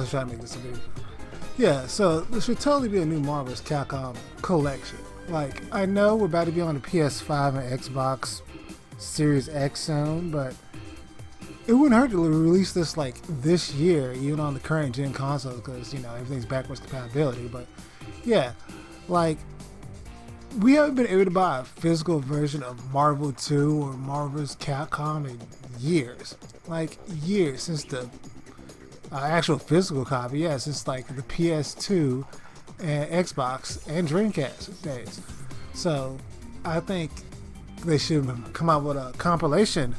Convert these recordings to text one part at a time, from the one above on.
was trying to make this a video. Yeah, so there should totally be a new Marvel vs. Capcom collection. Like, I know we're about to be on the PS5 and Xbox Series X soon, but it wouldn't hurt to release this like this year, even on the current gen consoles, because you know everything's backwards compatibility. But yeah, like we haven't been able to buy a physical version of Marvel 2 or Marvel vs. Capcom in years, like years since the actual physical copy. Yeah, since like the PS2 and Xbox and Dreamcast days. So I think they should come out with a compilation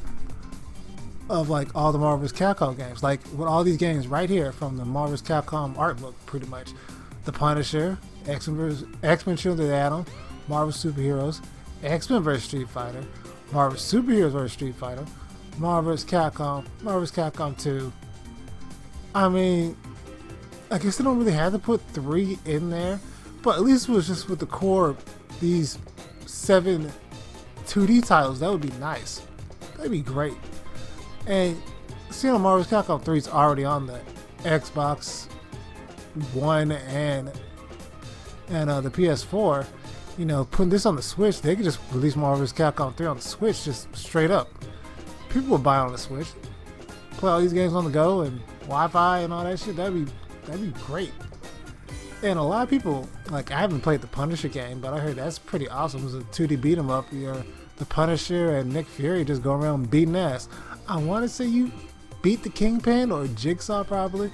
of like all the Marvel vs. Capcom games, like with all these games right here from the Marvel vs. Capcom art book, pretty much. The Punisher, X-Men Children of the Atom, Marvel Superheroes, X-Men vs. Street Fighter, Marvel Superheroes vs. Street Fighter, Marvel vs. Capcom, Marvel vs. Capcom 2. I mean, I guess they don't really have to put 3 in there, but at least it was just with the core, these 7 2D titles. That would be nice. That'd be great. And seeing Marvel vs. Capcom 3 is already on the Xbox One and the PS4. You know, putting this on the Switch, they could just release Marvel vs. Capcom 3 on the Switch, just straight up. People would buy on the Switch, play all these games on the go and Wi-Fi and all that shit. That'd be great. And a lot of people, like, I haven't played the Punisher game, but I heard that's pretty awesome. It was a 2D beat 'em up. You're the Punisher and Nick Fury just go around beating ass. I want to say you beat the Kingpin or Jigsaw probably.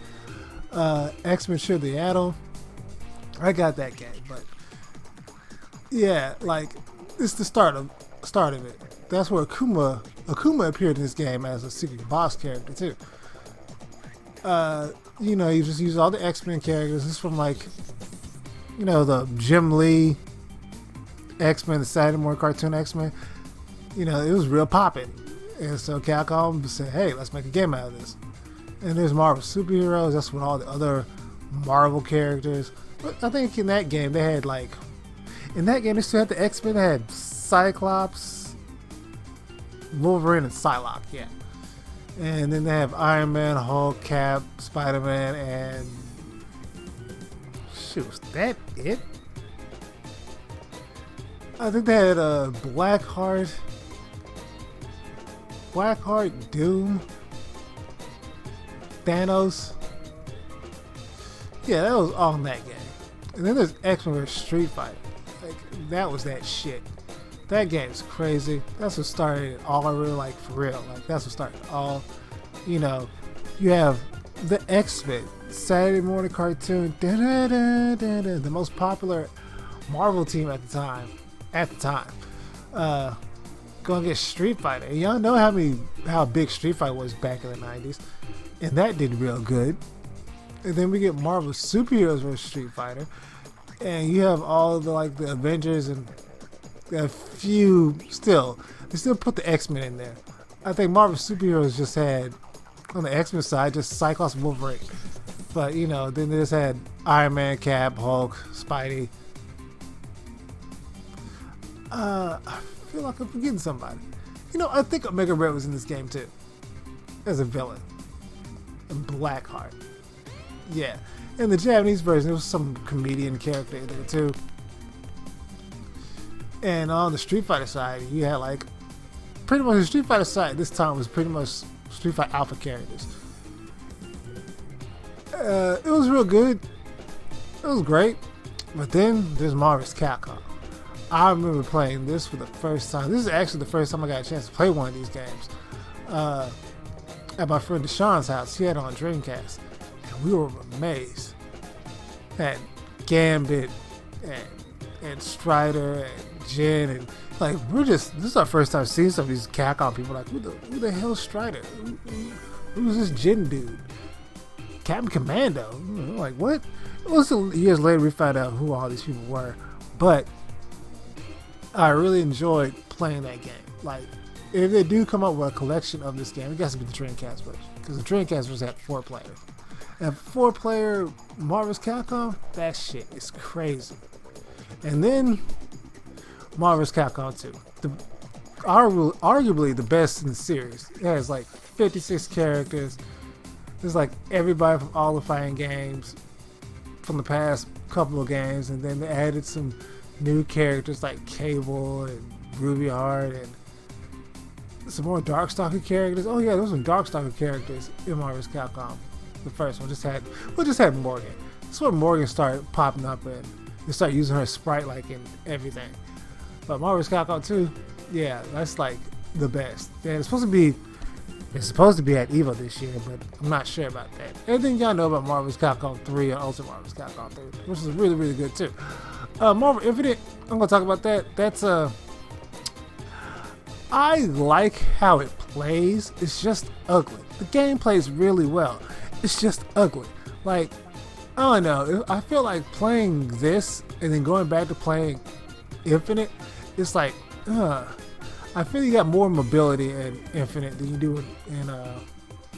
X-Men Children of the Atom. I got that game, but yeah, like it's the start of it. That's where Akuma appeared in this game as a secret boss character too. You know, you just use all the X-Men characters. This is from like, you know, the Jim Lee X-Men, the Saturday morning cartoon X-Men. You know, it was real poppin'. And so Capcom said, hey, let's make a game out of this. And there's Marvel Superheroes. That's with all the other Marvel characters. But I think in that game, they had like... In that game, they still had the X-Men. They had Cyclops, Wolverine, and Psylocke, yeah. And then they have Iron Man, Hulk, Cap, Spider-Man, and... Shoot, was that it? I think they had Blackheart, Doom, Thanos. Yeah, that was all in that game. And then there's X-Men vs. Street Fighter. Like, that was that shit. That game's crazy. That's what started it all, really, like, for real. Like, that's what started it all. You know, you have the X-Men, Saturday morning cartoon, the most popular Marvel team at the time. Going against Street Fighter. And y'all know how big Street Fighter was back in the 90s. And that did real good. And then we get Marvel Superheroes vs. Street Fighter. And you have all the like the Avengers and a few they still put the X-Men in there. I think Marvel Superheroes just had on the X-Men side just Cyclops and Wolverine. But you know, then they just had Iron Man, Cap, Hulk, Spidey. I feel like I'm forgetting somebody. You know, I think Omega Red was in this game too. As a villain. And Blackheart. Yeah. In the Japanese version, there was some comedian character in there too. And on the Street Fighter side, you had like pretty much the Street Fighter side this time was pretty much Street Fighter Alpha characters. It was real good. It was great. But then there's Marvel vs. Capcom. I remember playing this for the first time. This is actually the first time I got a chance to play one of these games. At my friend Deshaun's house. He had it on Dreamcast. And we were amazed. Had Gambit and Strider and Jin and like this is our first time seeing some of these Capcom people. Like who the hell is Strider? Who's this Jin dude? Captain Commando. Like what? It was years later we found out who all these people were. But I really enjoyed playing that game. Like, if they do come up with a collection of this game, it has to be the Dreamcast version. Because the Dreamcast version had 4 players. And 4-player Marvel vs. Capcom, that shit is crazy. And then Marvel vs. Capcom 2. Arguably the best in the series. It has like 56 characters. It's like everybody from all the fighting games from the past couple of games, and then they added some new characters like Cable and Ruby Heart and some more Darkstalker characters. Oh yeah, there was some Darkstalker characters in Marvel vs. Capcom. The first one just had Morgan. That's where Morgan started popping up and they started using her sprite like in everything. But Marvel vs. Capcom 2, yeah, that's like the best. And it's supposed to be at EVO this year, but I'm not sure about that. Everything y'all know about Marvel vs. Capcom 3 and Ultimate Marvel vs. Capcom 3, which is really, really good too. Marvel Infinite, I'm gonna talk about that. That's I like how it plays. It's just ugly. The game plays really well. It's just ugly. Like, I don't know. I feel like playing this and then going back to playing Infinite, it's like, I feel you got more mobility in Infinite than you do in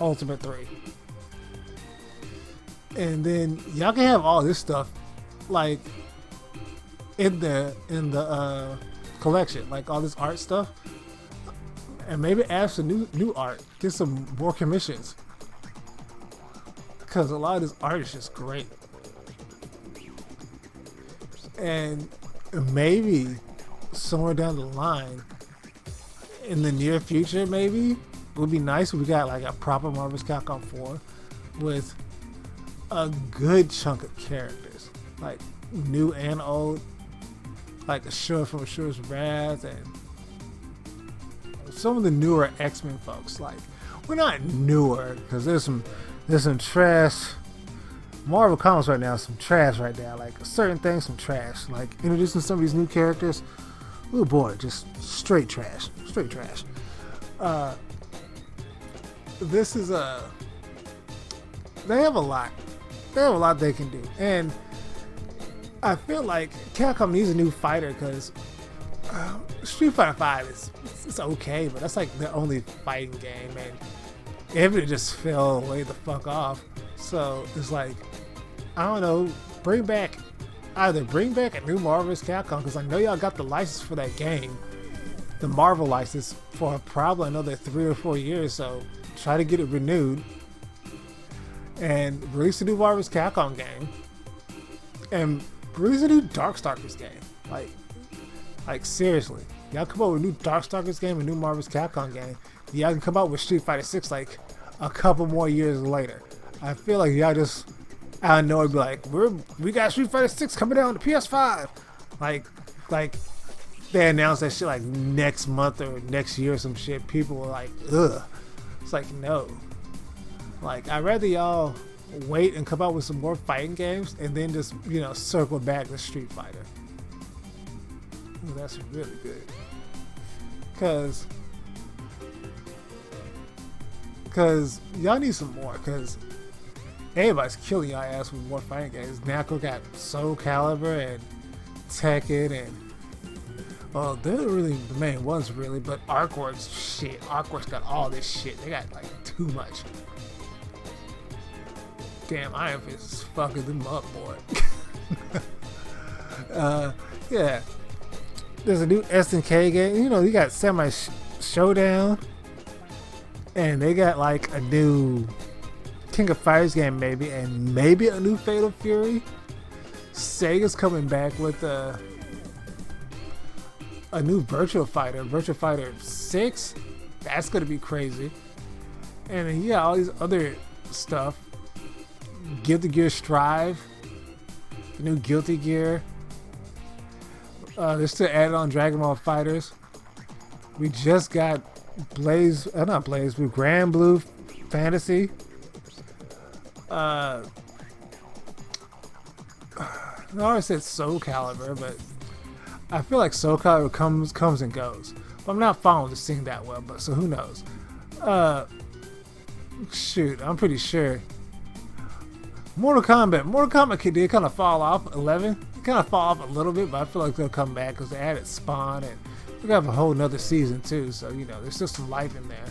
Ultimate 3. And then y'all can have all this stuff like in the collection, like all this art stuff. And maybe add some new art. Get some more commissions. Because a lot of this art is just great. And maybe somewhere down the line, in the near future, maybe, it would be nice if we got like a proper Marvel vs. Capcom 4 with a good chunk of characters. Like new and old. Like Ashura from Ashura's Wrath and some of the newer X-Men folks. Like, we're not newer because there's some trash Marvel Comics right now. Some trash right now. Like certain things, some trash. Like introducing some of these new characters. Oh boy, just straight trash. Straight trash. This is they have a lot. They have a lot they can do, and I feel like Capcom needs a new fighter because Street Fighter 5 it's okay, but that's like the only fighting game, and everything just fell way the fuck off. So it's like, I don't know, either bring back a new Marvel vs. Capcom, because I know y'all got the license for that game, the Marvel license, for probably another 3 or 4 years. So try to get it renewed and release a new Marvel vs. Capcom game, and release a new Darkstalkers game. Like seriously, y'all come up with a new Darkstalkers game, a new Marvel vs. Capcom game. Y'all can come out with Street Fighter 6 like a couple more years later. I feel like y'all just out of nowhere be like, we got Street Fighter 6 coming out on the PS5. Like they announced that shit like next month or next year or some shit. People were like, ugh. It's like, no. Like, I'd rather y'all wait and come out with some more fighting games and then just, circle back to Street Fighter. Ooh, that's really good. Cause y'all need some more, cause everybody's killing y'all ass with more fighting games. Namco got Soul Calibur and Tekken and they're really the main ones really, but Arcworks, shit. Arcworks got all this shit. They got like too much. Damn, Iron Fist is fucking them up, boy. Yeah. There's a new SNK game. You got Semi Showdown. And they got like a new King of Fighters game maybe, and maybe a new Fatal Fury. Sega's coming back with a new Virtua Fighter 6. That's gonna be crazy. And then all these other stuff. Guilty Gear Strive, the new Guilty Gear. They're still added on Dragon Ball Fighters. We just got with Grand Blue Fantasy. I always said Soul Calibur, but I feel like Soul Calibur comes and goes. But I'm not following the scene that well, but so who knows? Shoot, I'm pretty sure. Mortal Kombat did kind of fall off. 11 kind of fall off a little bit, but I feel like they'll come back because they added Spawn and we're gonna have a whole nother season too. So there's still some life in there.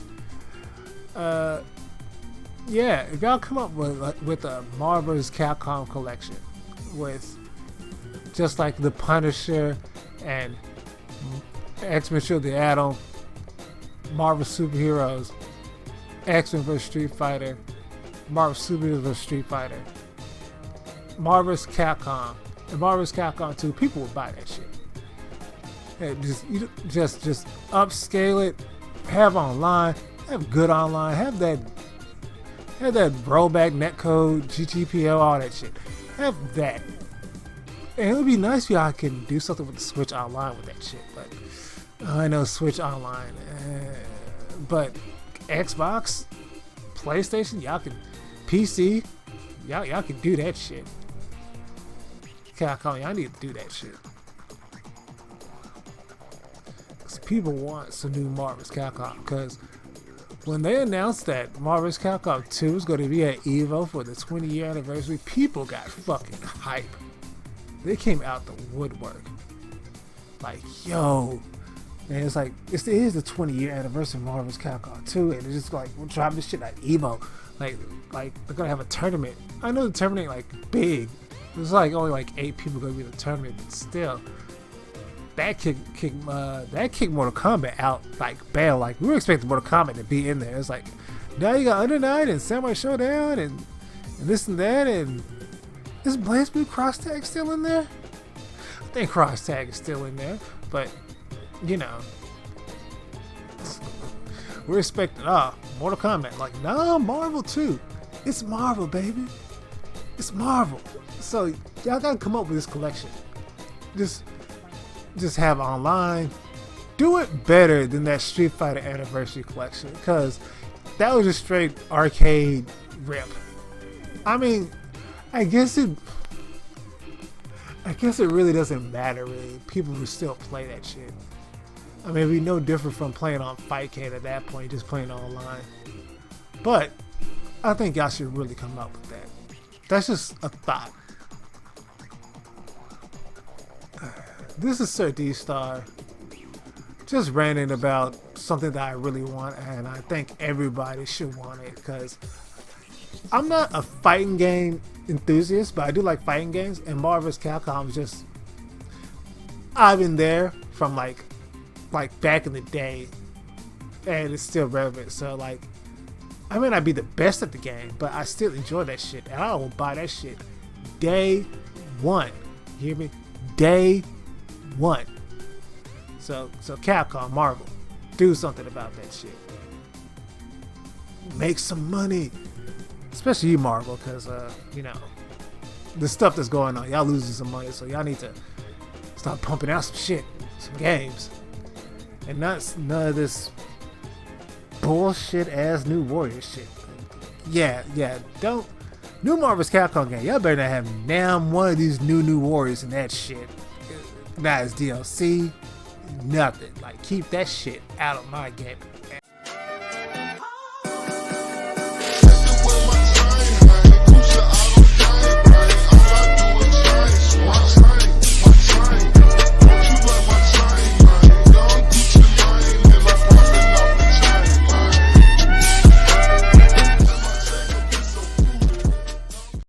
Yeah, if y'all come up with a Marvel vs. Capcom collection with just like the Punisher and X-Men Shield the Atom, Marvel superheroes, X-Men vs. Street Fighter, Marvel Super Heroes vs. Street Fighter, Marvel's Capcom, and Marvel's Capcom 2, people would buy that shit. And just upscale it, have online, have good online, have that rollback netcode, GTPO, all that shit. Have that. And it would be nice if y'all can do something with the Switch Online with that shit. But I know Switch Online, but Xbox, PlayStation, y'all can, PC, y'all can do that shit. Capcom, y'all need to do that shit. Cause people want some new Marvel's Capcom. Cause when they announced that Marvel's Capcom 2 is going to be at EVO for the 20-year anniversary, people got fucking hype. They came out the woodwork. Like, yo. And it's like, it is the 20-year anniversary of Marvel's Capcom 2, and it's just like, we're dropping this shit at EVO. Like they're gonna have a tournament. I know the tournament like big. There's like only like 8 people gonna be in the tournament, but still, that kicked Mortal Kombat out like bail. Like we were expecting Mortal Kombat to be in there. It's like now you got Under Night and Samurai Showdown and this and that, and is Blaze Blue Cross Tag still in there? I think Cross Tag is still in there, but you know, we're expecting Mortal Kombat. Like, nah, Marvel too. It's Marvel, baby. It's Marvel. So y'all gotta come up with this collection. Just have online. Do it better than that Street Fighter Anniversary collection, because that was just straight arcade rip. I mean, I guess it really doesn't matter, really. People will still play that shit. I mean, it'd be no different from playing on Fightcade at that point, just playing online. But I think y'all should really come up with that. That's just a thought. This is Sir D-Star, just ranting about something that I really want, and I think everybody should want it, because I'm not a fighting game enthusiast, but I do like fighting games, and Marvel's Capcom is just, I've been there from like back in the day, and it's still relevant. So like, I may not be the best at the game, but I still enjoy that shit, and I will buy that shit day one. You hear me? Day one. So Capcom, Marvel, do something about that shit. Make some money, especially you, Marvel, because you know, the stuff that's going on, y'all losing some money, so y'all need to start pumping out some shit, some games, and not none of this bullshit ass New Warrior shit. Yeah, don't. New Marvel's Capcom game, y'all better not have damn one of these new Warriors in that shit. Not as DLC, nothing. Like, keep that shit out of my game.